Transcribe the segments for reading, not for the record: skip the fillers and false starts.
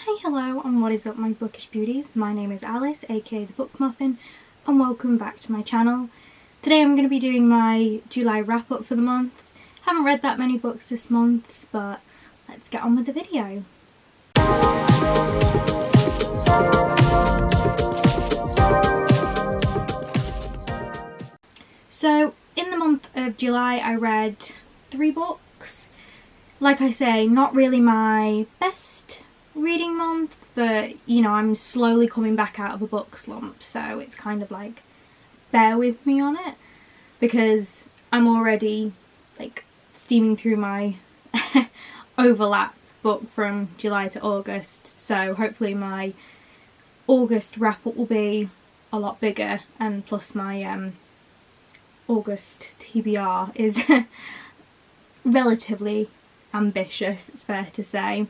Hey, hello, and what is up, my bookish beauties? My name is Alice, aka the Book Muffin, and welcome back to my channel. Today I'm going to be doing my July wrap up for the month. Haven't read that many books this month, but let's get on with the video. So, in the month of July I read 3 books. Like I say, not really my best reading month, but you know, I'm slowly coming back out of a book slump, so it's kind of like, bear with me on it, because I'm already like steaming through my overlap book from July to August, so hopefully my August wrap up will be a lot bigger, and plus my August TBR is relatively ambitious, it's fair to say.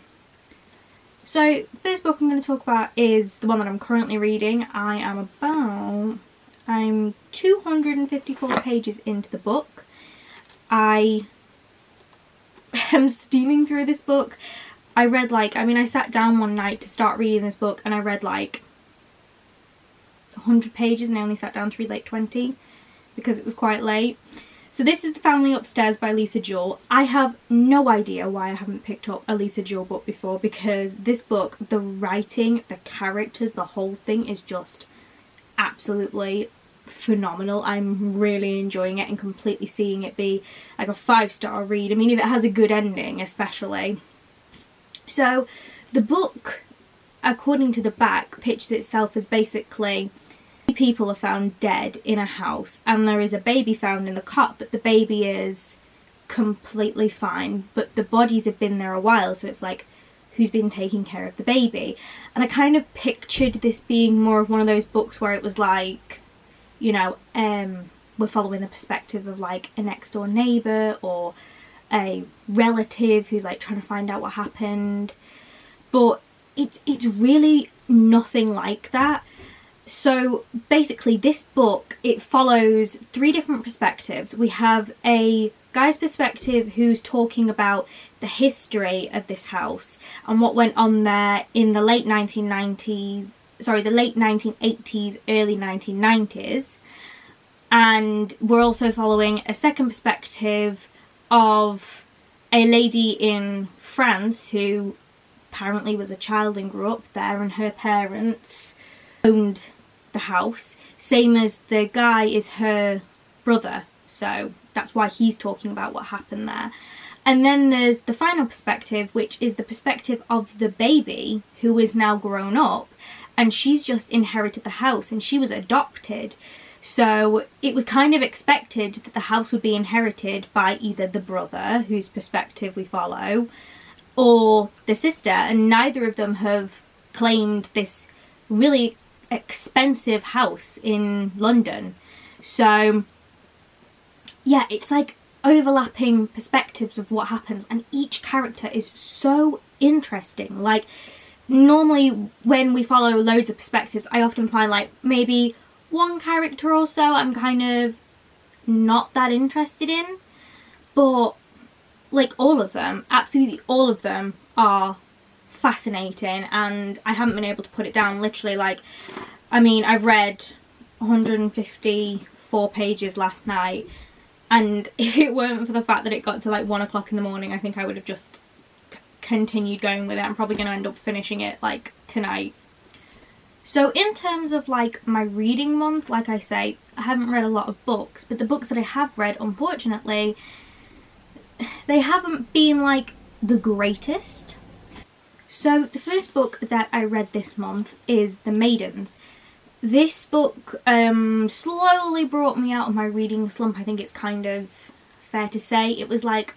So the first book I'm going to talk about is the one that I'm currently reading. I'm 254 pages into the book. I am steaming through this book. I sat down one night to start reading this book and I read like 100 pages and I only sat down to read like 20 because it was quite late. So this is The Family Upstairs by Lisa Jewell. I have no idea why I haven't picked up a Lisa Jewell book before, because this book, the writing, the characters, the whole thing is just absolutely phenomenal. I'm really enjoying it and completely seeing it be like a 5-star read. I mean, if it has a good ending especially. So the book, according to the back, pitches itself as basically people are found dead in a house and there is a baby found in the cot, but the baby is completely fine, but the bodies have been there a while, so it's like, who's been taking care of the baby? And I kind of pictured this being more of one of those books where it was like, you know, we're following the perspective of like a next door neighbour or a relative who's like trying to find out what happened, but it's really nothing like that. So basically this book, it follows 3 different perspectives. We have a guy's perspective who's talking about the history of this house and what went on there in the late 1980s, early 1990s. And we're also following a second perspective of a lady in France who apparently was a child and grew up there, and her parents owned the house, same as the guy is her brother, so that's why he's talking about what happened there. And then there's the final perspective, which is the perspective of the baby who is now grown up, and she's just inherited the house and she was adopted, so it was kind of expected that the house would be inherited by either the brother, whose perspective we follow, or the sister, and neither of them have claimed this really expensive house in London. So yeah, it's like overlapping perspectives of what happens, and each character is so interesting. Like, normally when we follow loads of perspectives, I often find like maybe one character or so I'm kind of not that interested in, but like all of them, absolutely all of them are fascinating, and I haven't been able to put it down. Literally, like, I mean, I read 154 pages last night, and if it weren't for the fact that it got to like 1 o'clock in the morning, I think I would have just continued going with it. I'm probably going to end up finishing it like tonight. So in terms of like my reading month, like I say, I haven't read a lot of books, but the books that I have read, unfortunately, they haven't been like the greatest. So the first book that I read this month is The Maidens. This book slowly brought me out of my reading slump. I think it's kind of fair to say. It was like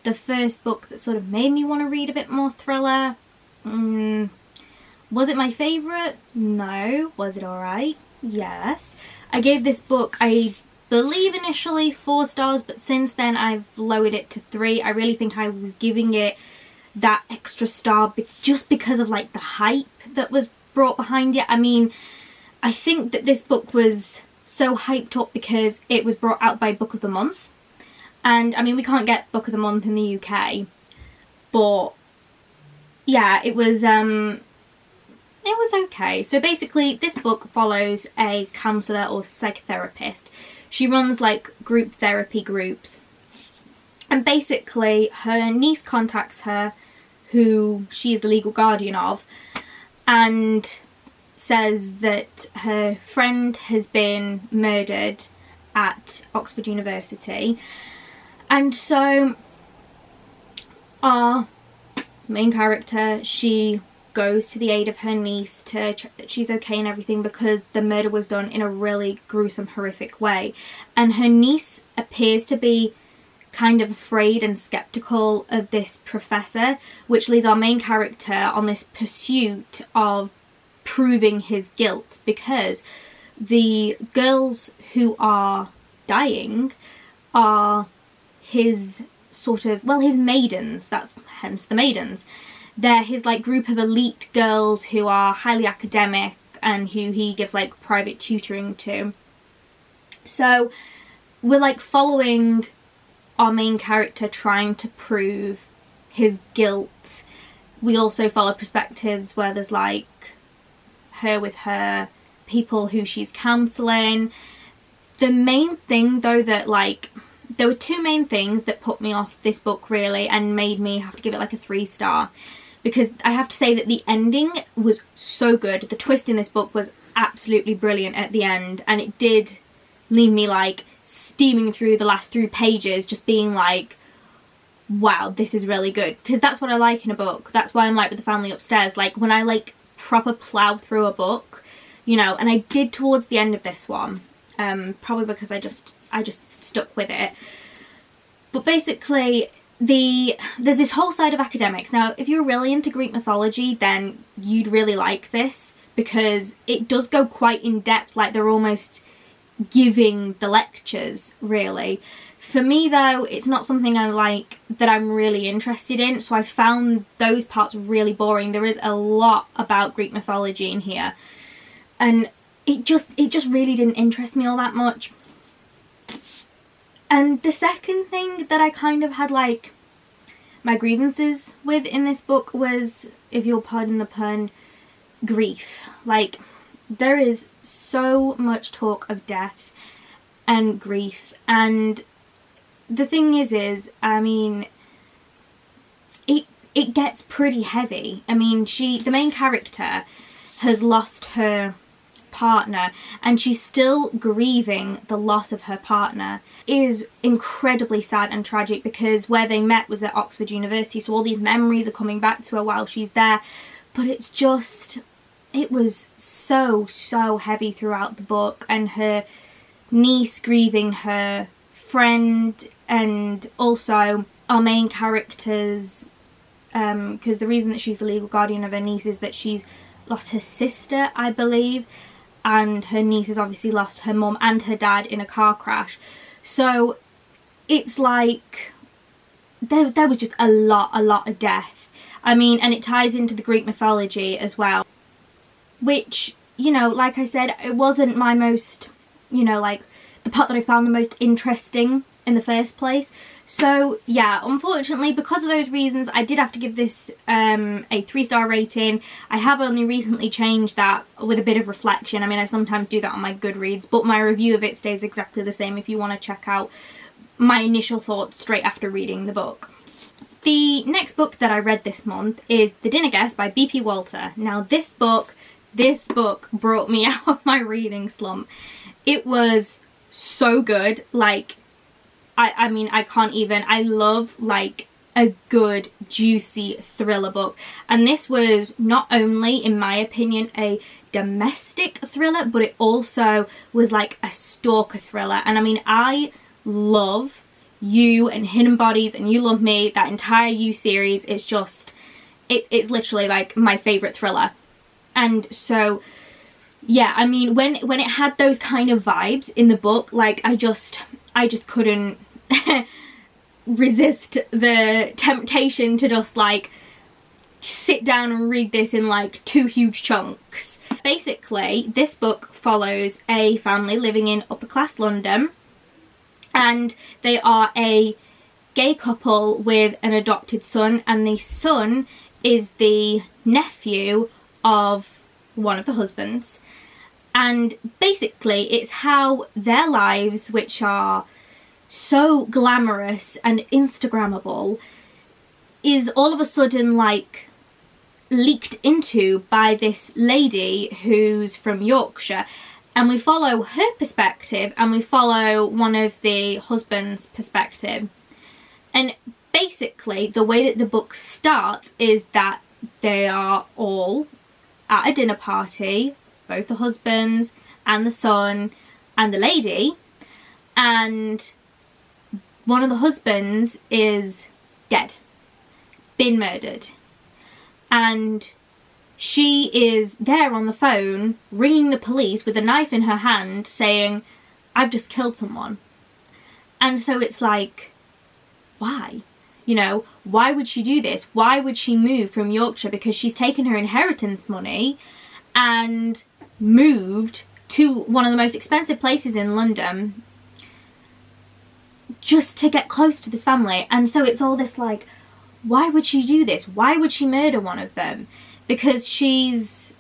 the first book that sort of made me want to read a bit more thriller. Was it my favourite? No. Was it alright? Yes. I gave this book, I believe initially 4 stars, but since then I've lowered it to 3. I really think I was giving it that extra star just because of like the hype that was brought behind it. I mean, I think that this book was so hyped up because it was brought out by Book of the Month, and I mean, we can't get Book of the Month in the UK, but yeah, it was it was okay. So basically this book follows a counsellor or psychotherapist. She runs like group therapy groups, and basically her niece contacts her, who she is the legal guardian of, and says that her friend has been murdered at Oxford University. And so our main character, she goes to the aid of her niece to check that she's okay and everything, because the murder was done in a really gruesome, horrific way. And her niece appears to be kind of afraid and skeptical of this professor, which leads our main character on this pursuit of proving his guilt, because the girls who are dying are his sort of, well, his maidens. That's hence the Maidens. They're his like group of elite girls who are highly academic and who he gives like private tutoring to. So we're like following our main character trying to prove his guilt. We also follow perspectives where there's like her with her people who she's counselling. The main thing though that like, there were two main things that put me off this book really and made me have to give it like a 3-star, because I have to say that the ending was so good. The twist in this book was absolutely brilliant at the end, and it did leave me like steaming through the last 3 pages just being like, wow, this is really good. Because that's what I like in a book. That's why I'm like with The Family Upstairs, like when I like proper plow through a book, you know, and I did towards the end of this one, probably because I just stuck with it. But basically there's this whole side of academics. Now if you're really into Greek mythology, then you'd really like this, because it does go quite in depth, like they're almost giving the lectures really. For me though, it's not something I like, that I'm really interested in, so I found those parts really boring. There is a lot about Greek mythology in here, and it just really didn't interest me all that much. And the second thing that I kind of had like my grievances with in this book was, if you'll pardon the pun, grief. Like there is so much talk of death and grief, and the thing is I mean, it gets pretty heavy. I mean, the main character has lost her partner and she's still grieving the loss of her partner. It is incredibly sad and tragic, because where they met was at Oxford University, so all these memories are coming back to her while she's there. But it's just, it was so heavy throughout the book, and her niece grieving her friend, and also our main characters, because the reason that she's the legal guardian of her niece is that she's lost her sister, I believe, and her niece has obviously lost her mum and her dad in a car crash. So it's like there was just a lot of death. I mean, and it ties into the Greek mythology as well, which, you know, like I said, it wasn't my most, you know, like the part that I found the most interesting in the first place. So yeah, unfortunately, because of those reasons, I did have to give this a 3-star rating. I have only recently changed that with a bit of reflection. I mean, I sometimes do that on my Goodreads, but my review of it stays exactly the same if you want to check out my initial thoughts straight after reading the book. The next book that I read this month is The Dinner Guest by B.P. Walter. Now this book brought me out of my reading slump. It was so good. Like, I mean, I can't even. I love like a good juicy thriller book, and this was not only, in my opinion, a domestic thriller, but it also was like a stalker thriller. And I mean, I love You and Hidden Bodies and You Love Me. That entire You series is just, it's literally like my favourite thriller. And so yeah, I mean, when it had those kind of vibes in the book, like I just couldn't resist the temptation to just like sit down and read this in like 2 huge chunks. Basically, this book follows a family living in upper class London, and they are a gay couple with an adopted son, and the son is the nephew of one of the husbands. And basically it's how their lives, which are so glamorous and Instagrammable, is all of a sudden like leaked into by this lady who's from Yorkshire. And we follow her perspective and we follow one of the husband's perspective. And basically the way that the book starts is that they are all at a dinner party, both the husbands and the son and the lady, and one of the husbands is dead, been murdered, and she is there on the phone ringing the police with a knife in her hand saying, I've just killed someone. And so it's like, why? You know, why would she do this? Why would she move from Yorkshire? Because she's taken her inheritance money and moved to one of the most expensive places in London just to get close to this family. And so it's all this like, why would she do this? Why would she murder one of them? Because she's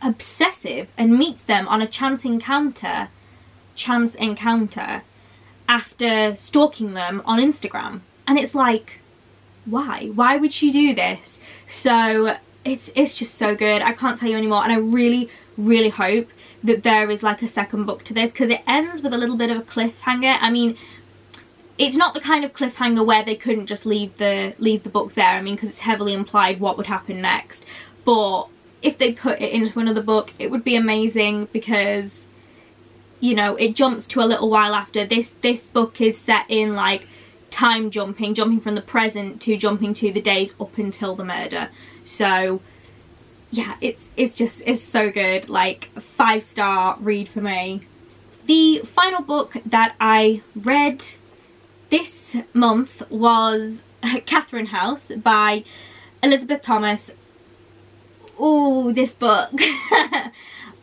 obsessive and meets them on a chance encounter after stalking them on Instagram. And it's like, why? Why would she do this? So it's just so good. I can't tell you anymore. And I really, really hope that there is like a second book to this, because it ends with a little bit of a cliffhanger. I mean, it's not the kind of cliffhanger where they couldn't just leave the book there. I mean, because it's heavily implied what would happen next. But if they put it into another book, it would be amazing, because, you know, it jumps to a little while after. This book is set in like time jumping from the present to jumping to the days up until the murder. So yeah, it's so good. Like, a 5-star read for me. The final book that I read this month was Catherine House by Elizabeth Thomas. Oh, this book.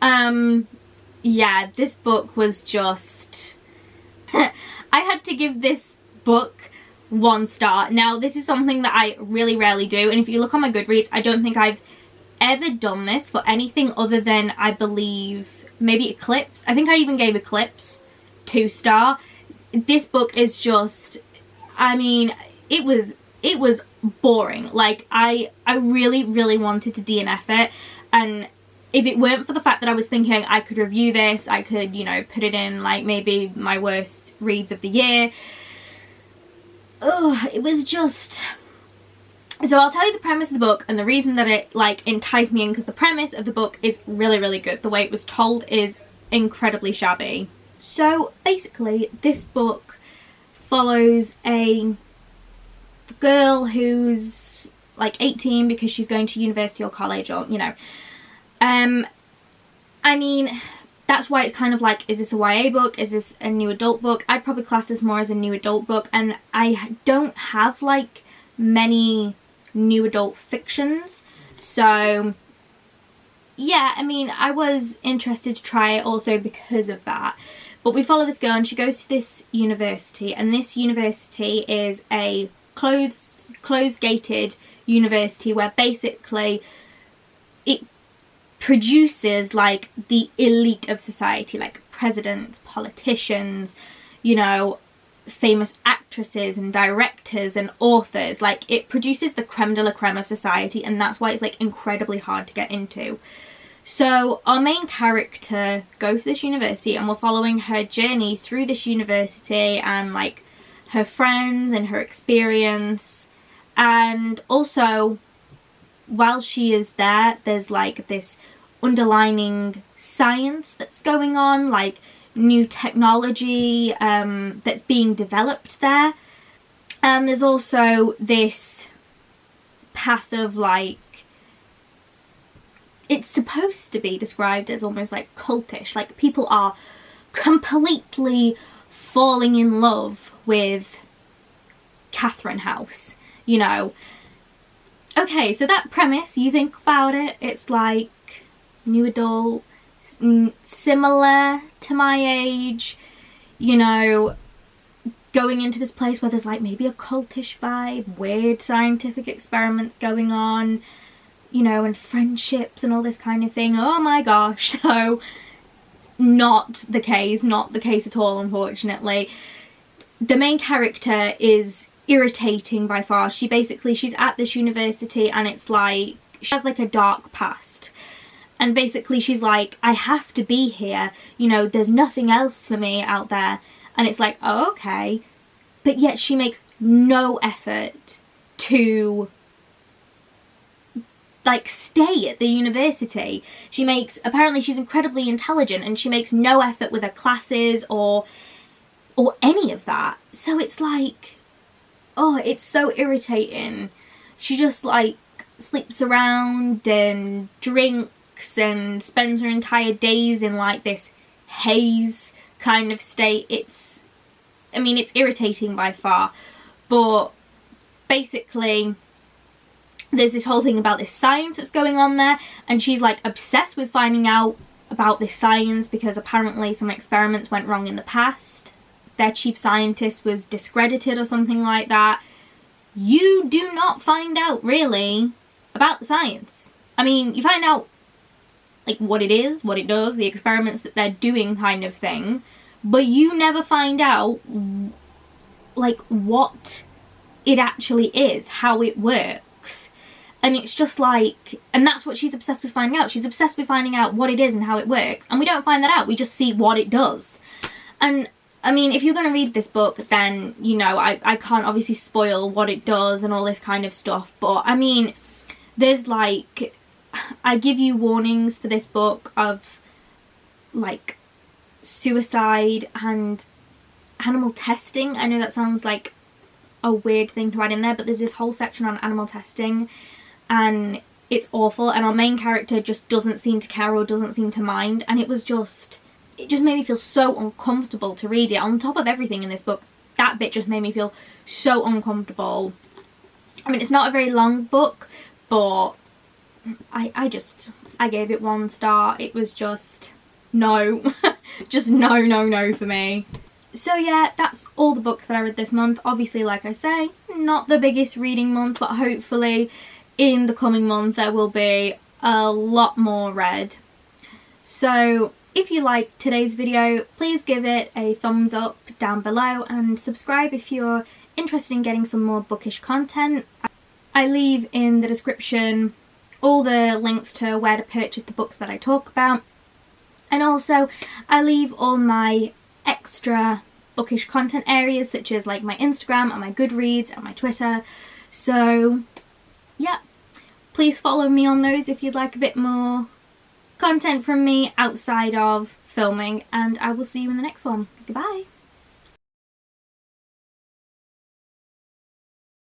Yeah, this book was just I had to give this book 1 star. Now, this is something that I really rarely do, and if you look on my Goodreads, I don't think I've ever done this for anything other than, I believe, maybe Eclipse. I think I even gave Eclipse 2 star. This book is just, I mean, it was boring. Like, I really, really wanted to DNF it, and if it weren't for the fact that I was thinking I could review this, I could, you know, put it in like maybe my worst reads of the year. Oh, it was just... So I'll tell you the premise of the book and the reason that it like enticed me in, because the premise of the book is really, really good. The way it was told is incredibly shabby. So basically this book follows a girl who's like 18 because she's going to university or college, or, you know, I mean, that's why it's kind of like, is this a YA book? Is this a new adult book? I'd probably class this more as a new adult book, and I don't have like many new adult fictions, so yeah, I mean, I was interested to try it also because of that. But we follow this girl and she goes to this university, and this university is a closed gated university where basically it produces like the elite of society, like presidents, politicians, you know, famous actresses and directors and authors. Like, it produces the creme de la creme of society, and that's why it's like incredibly hard to get into. So our main character goes to this university, and we're following her journey through this university and like her friends and her experience. And also, while she is there, there's like this underlining science that's going on, like new technology that's being developed there. And there's also this path of like, it's supposed to be described as almost like cultish, like people are completely falling in love with Catherine House, you know. Okay, so that premise, you think about it, it's like new adult, similar to my age, you know, going into this place where there's like maybe a cultish vibe, weird scientific experiments going on, you know, and friendships and all this kind of thing. Oh my gosh. So not the case at all, unfortunately. The main character is irritating by far. She's at this university, and it's like she has like a dark past, and basically she's like, I have to be here, you know, there's nothing else for me out there. And it's like, oh, okay, but yet she makes no effort to like stay at the university. Apparently she's incredibly intelligent, and she makes no effort with her classes or any of that. So it's like, oh, it's so irritating. She just like sleeps around and drinks and spends her entire days in like this haze kind of state. It's irritating by far. But basically there's this whole thing about this science that's going on there, and she's like obsessed with finding out about this science because apparently some experiments went wrong in the past. Their chief scientist was discredited or something like that. You do not find out really about the science. I mean, you find out like what it is, what it does, the experiments that they're doing kind of thing, but you never find out like what it actually is, how it works. And it's just like, and that's what she's obsessed with finding out. She's obsessed with finding out what it is and how it works, and we don't find that out, we just see what it does. And I mean, if you're going to read this book, then, you know, I can't obviously spoil what it does and all this kind of stuff, but I mean, there's like, I give you warnings for this book of like suicide and animal testing. I know that sounds like a weird thing to add in there, but there's this whole section on animal testing, and it's awful, and our main character just doesn't seem to care or doesn't seem to mind, and it just made me feel so uncomfortable to read it. On top of everything in this book, that bit just made me feel so uncomfortable. I mean, it's not a very long book, but I gave it 1 star. It was just no. Just no for me. So yeah, that's all the books that I read this month. Obviously, like I say, not the biggest reading month, but hopefully in the coming month there will be a lot more read. So if you liked today's video, please give it a thumbs up down below, and subscribe if you're interested in getting some more bookish content. I leave in the description all the links to where to purchase the books that I talk about, and also I leave all my extra bookish content areas, such as like my Instagram and my Goodreads and my Twitter. So yeah, please follow me on those if you'd like a bit more content from me outside of filming, and I will see you in the next one. Goodbye.